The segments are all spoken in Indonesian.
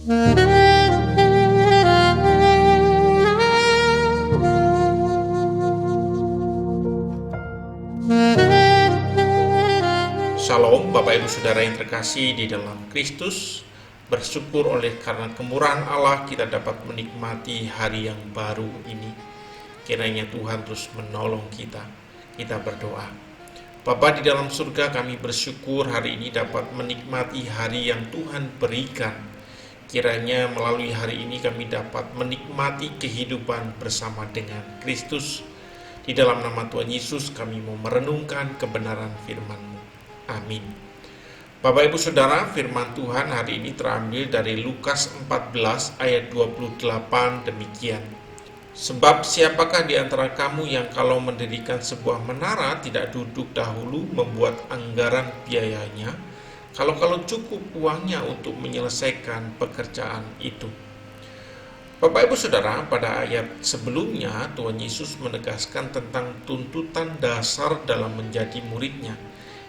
Shalom Bapak Ibu Saudara yang terkasih di dalam Kristus. Bersyukur oleh karena kemurahan Allah kita dapat menikmati hari yang baru ini. Kiranya Tuhan terus menolong kita. Kita berdoa. Bapa di dalam surga, kami bersyukur hari ini dapat menikmati hari yang Tuhan berikan. Kiranya melalui hari ini kami dapat menikmati kehidupan bersama dengan Kristus. Di dalam nama Tuhan Yesus kami mau merenungkan kebenaran firman-Mu. Amin. Bapak Ibu Saudara, firman Tuhan hari ini terambil dari Lukas 14 ayat 28 demikian. Sebab siapakah di antara kamu yang kalau mendirikan sebuah menara tidak duduk dahulu membuat anggaran biayanya, kalau cukup uangnya untuk menyelesaikan pekerjaan itu. Bapak Ibu Saudara, pada ayat sebelumnya Tuhan Yesus menegaskan tentang tuntutan dasar dalam menjadi muridnya,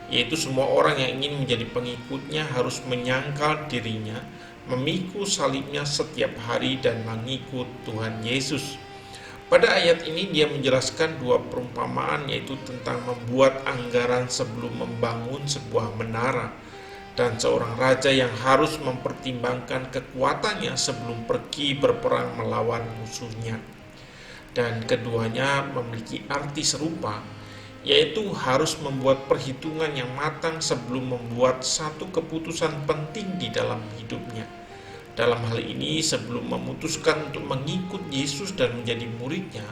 yaitu semua orang yang ingin menjadi pengikutnya harus menyangkal dirinya, memikul salibnya setiap hari dan mengikut Tuhan Yesus. Pada ayat ini dia menjelaskan dua perumpamaan, yaitu tentang membuat anggaran sebelum membangun sebuah menara, dan seorang raja yang harus mempertimbangkan kekuatannya sebelum pergi berperang melawan musuhnya. Dan keduanya memiliki arti serupa, yaitu harus membuat perhitungan yang matang sebelum membuat satu keputusan penting di dalam hidupnya. Dalam hal ini, sebelum memutuskan untuk mengikut Yesus dan menjadi muridnya,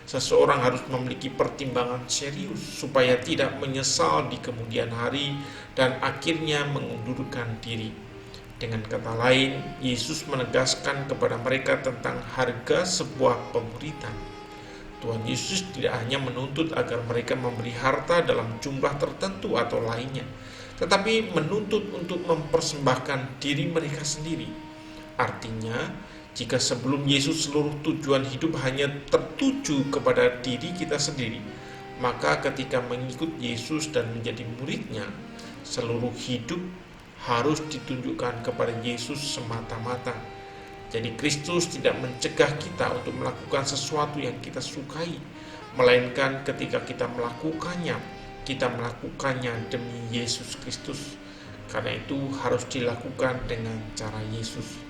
seseorang harus memiliki pertimbangan serius supaya tidak menyesal di kemudian hari dan akhirnya mengundurkan diri. Dengan kata lain, Yesus menegaskan kepada mereka tentang harga sebuah pemuritan. Tuhan Yesus tidak hanya menuntut agar mereka memberi harta dalam jumlah tertentu atau lainnya, tetapi menuntut untuk mempersembahkan diri mereka sendiri. Artinya, jika sebelum Yesus seluruh tujuan hidup hanya tertuju kepada diri kita sendiri, maka ketika mengikut Yesus dan menjadi muridnya, seluruh hidup harus ditunjukkan kepada Yesus semata-mata. Jadi Kristus tidak mencegah kita untuk melakukan sesuatu yang kita sukai, melainkan ketika kita melakukannya demi Yesus Kristus. Karena itu harus dilakukan dengan cara Yesus.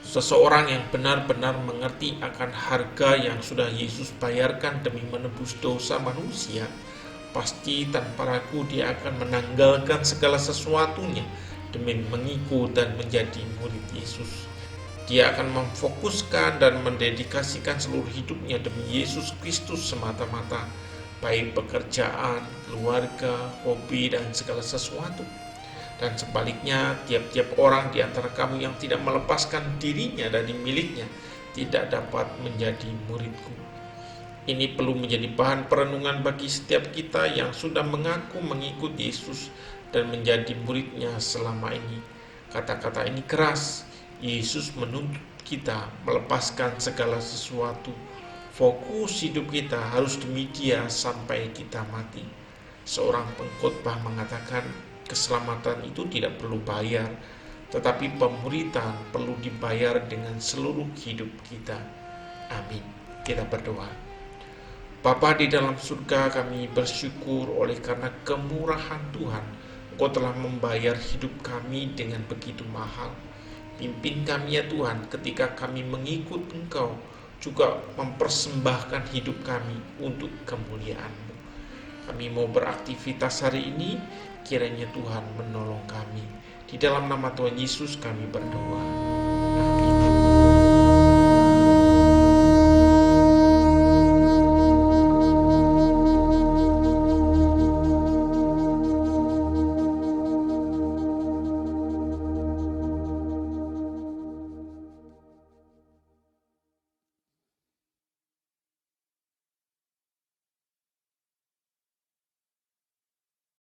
Seseorang yang benar-benar mengerti akan harga yang sudah Yesus bayarkan demi menebus dosa manusia, pasti tanpa ragu dia akan menanggalkan segala sesuatunya demi mengikut dan menjadi murid Yesus. Dia akan memfokuskan dan mendedikasikan seluruh hidupnya demi Yesus Kristus semata-mata, baik pekerjaan, keluarga, hobi, dan segala sesuatu. Dan sebaliknya, tiap-tiap orang di antara kamu yang tidak melepaskan dirinya dari miliknya tidak dapat menjadi muridku. Ini perlu menjadi bahan perenungan bagi setiap kita yang sudah mengaku mengikut Yesus dan menjadi muridnya selama ini. Kata-kata ini keras. Yesus menuntut kita melepaskan segala sesuatu. Fokus hidup kita harus demi Dia sampai kita mati. Seorang pengkhotbah mengatakan, keselamatan itu tidak perlu bayar, tetapi pemuritan perlu dibayar dengan seluruh hidup kita. Amin. Kita berdoa. Bapa di dalam surga, kami bersyukur oleh karena kemurahan Tuhan. Engkau telah membayar hidup kami dengan begitu mahal. Pimpin kami ya Tuhan, ketika kami mengikut Engkau, juga mempersembahkan hidup kami untuk kemuliaan-Mu. Kami mau beraktivitas hari ini, kiranya Tuhan menolong kami. Di dalam nama Tuhan Yesus kami berdoa. Amin.